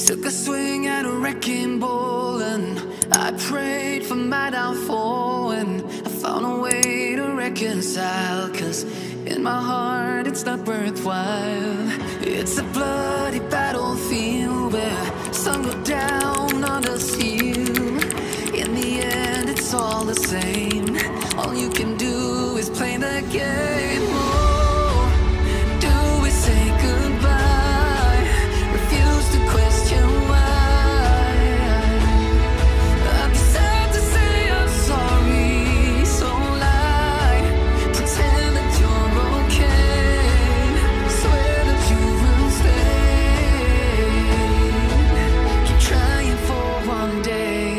Took a swing at a wrecking ball and I prayed for my downfall, and I found a way to reconcile, 'cause in my heart it's not worthwhile. It's a bloody battlefield where sun go down, others heal. In the end it's all the same. All you can do is play the game. Oh, do we say goodbye? Refuse to question why. I'd be sad to say I'm sorry, so lie. Pretend that you're okay. Swear that you will stay. Keep trying for one day.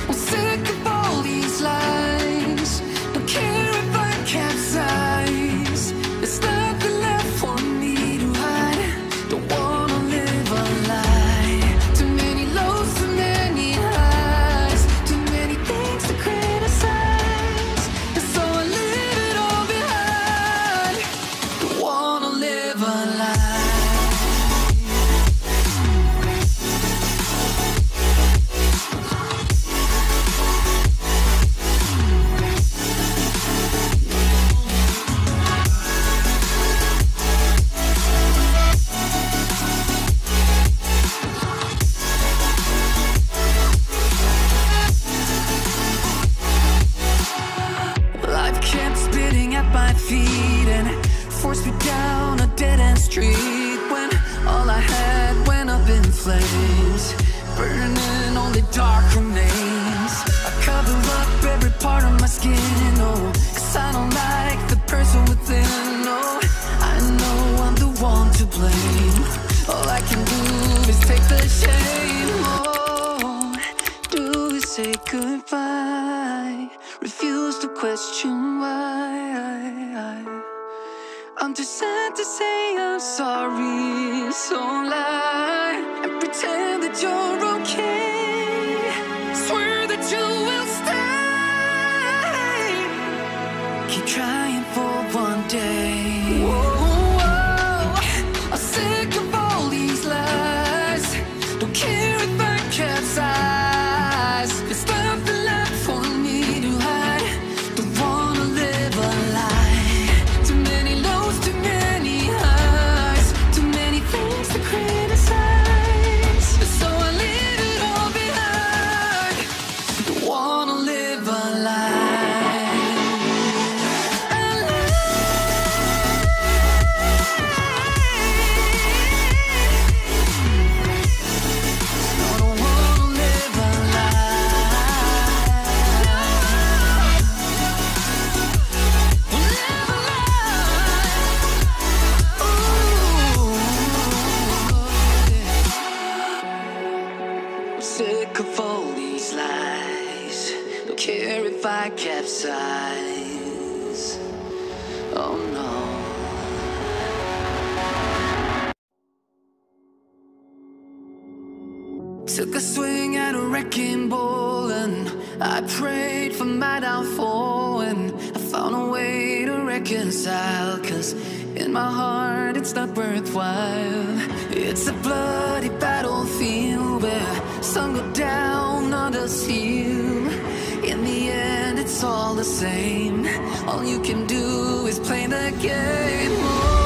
I'm sick of all these lies. Don't care if I capsize. There's nothing left for me to hide. Don't wanna live a lie. Too many lows, too many highs. Too many things to criticize. And so I leave it all behind. Don't wanna live a lie. Life kept spitting at my feet and forced me down a dead-end street, when all I had went up in flames, burning only dark remains. I cover up every part of my skin, oh, 'cause I don't like the person within. Oh, I know I'm the one to blame. All I can do is take the shame. Oh, do we say goodbye? Refuse to question why. I'm too sad to say I'm sorry, so lie and pretend that you're okay. Swear that you will stay. Keep trying for one day. Whoa, I'm sick of all these lies. Don't care if I capsize. There's nothing left for me to hide. Don't wanna live a lie. Too many lows, too many highs. Too many things to criticize. So I leave it all behind. Don't wanna live a lie. A lie. No, don't wanna live a lie. Live a lie. Ooh. I'm sick of all these lies. Don't care if I capsize. Oh no. Took a swing at a wrecking ball and I prayed for my downfall, and I found a way to reconcile, 'cause in my heart it's not worthwhile. It's a bloody battlefield where sun go down, others heal. In the end it's all the same. All you can do is play the game. Oh,